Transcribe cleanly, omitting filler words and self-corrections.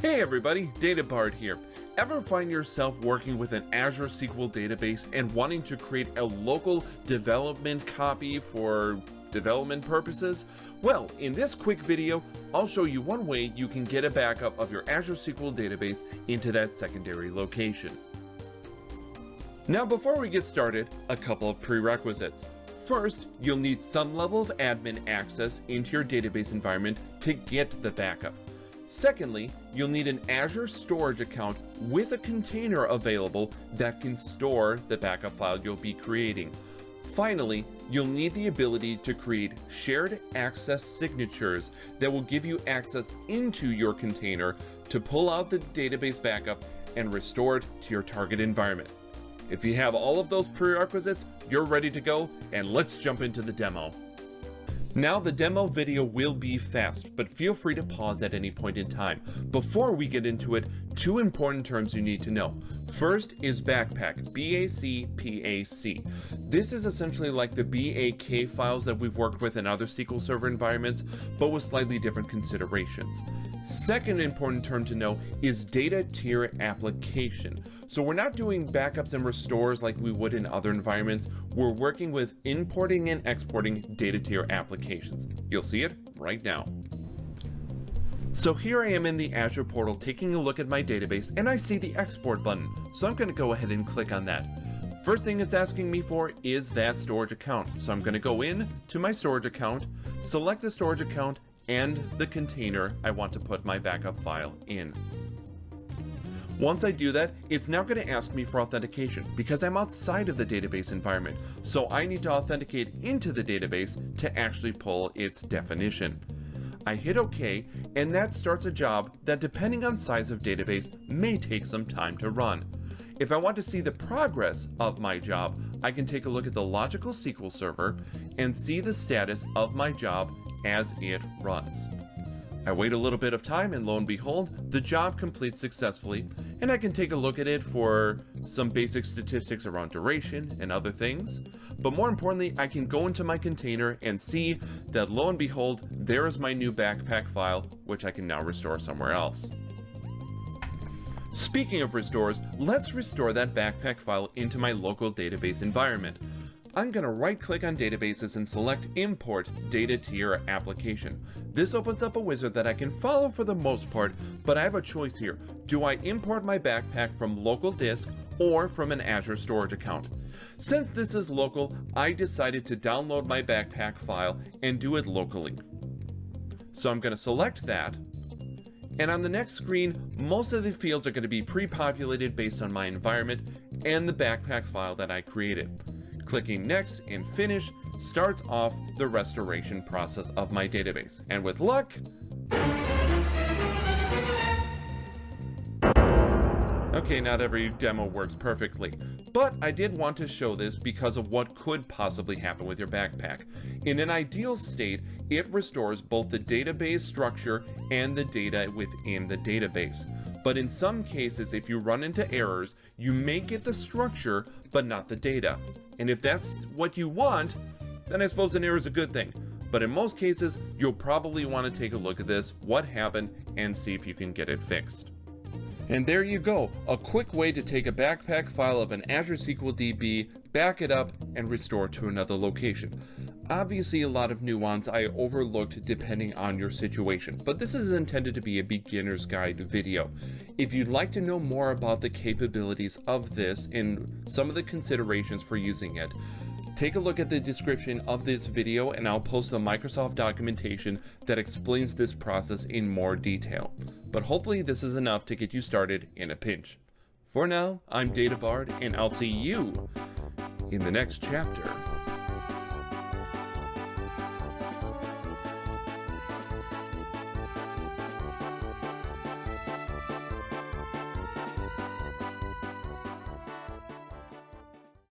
Hey everybody, DataBard here. Ever find yourself working with an Azure SQL database and wanting to create a local development copy for development purposes? Well, in this quick video, I'll show you one way you can get a backup of your Azure SQL database into that secondary location. Now before we get started, a couple of prerequisites. First, you'll need some level of admin access into your database environment to get the backup. Secondly, you'll need an Azure storage account with a container available that can store the backup file you'll be creating. Finally, you'll need the ability to create shared access signatures that will give you access into your container to pull out the database backup and restore it to your target environment. If you have all of those prerequisites, you're ready to go, and let's jump into the demo. Now the demo video will be fast, but feel free to pause at any point in time. Before we get into it, two important terms you need to know. First is BACPAC, B-A-C-P-A-C. This is essentially like the BAK files that we've worked with in other SQL Server environments, but with slightly different considerations. Second important term to know is data tier application. So we're not doing backups and restores like we would in other environments. We're working with importing and exporting data tier applications. You'll see it right now. So here I am in the Azure portal taking a look at my database, and I see the export button. So I'm going to go ahead and click on that. First thing it's asking me for is that storage account. So I'm going to go in to my storage account, select the storage account and the container I want to put my backup file in. Once I do that, it's now going to ask me for authentication because I'm outside of the database environment. So I need to authenticate into the database to actually pull its definition. I hit OK, and that starts a job that, depending on size of database, may take some time to run. If I want to see the progress of my job, I can take a look at the logical SQL server and see the status of my job as it runs. I wait a little bit of time, and lo and behold, the job completes successfully, and I can take a look at it for some basic statistics around duration and other things. But more importantly, I can go into my container and see that lo and behold, there is my new BACPAC file, which I can now restore somewhere else. Speaking of restores, let's restore that BACPAC file into my local database environment. I'm going to right-click on databases and select Import Data Tier Application. This opens up a wizard that I can follow for the most part, but I have a choice here. Do I import my BACPAC from local disk or from an Azure storage account? Since this is local, I decided to download my BACPAC file and do it locally. So I'm going to select that, and on the next screen, most of the fields are going to be pre-populated based on my environment and the BACPAC file that I created. Clicking Next and Finish starts off the restoration process of my database. And with luck, okay, not every demo works perfectly, but I did want to show this because of what could possibly happen with your BACPAC. In an ideal state, it restores both the database structure and the data within the database. But in some cases, if you run into errors, you may get the structure, but not the data. And if that's what you want, then I suppose an error is a good thing. But in most cases, you'll probably want to take a look at this, what happened, and see if you can get it fixed. And there you go, a quick way to take a BACPAC file of an Azure SQL DB, back it up, and restore to another location. Obviously, a lot of nuance I overlooked depending on your situation, but this is intended to be a beginner's guide video. If you'd like to know more about the capabilities of this and some of the considerations for using it, take a look at the description of this video, and I'll post the Microsoft documentation that explains this process in more detail. But hopefully this is enough to get you started in a pinch. For now, I'm DataBard, and I'll see you in the next chapter.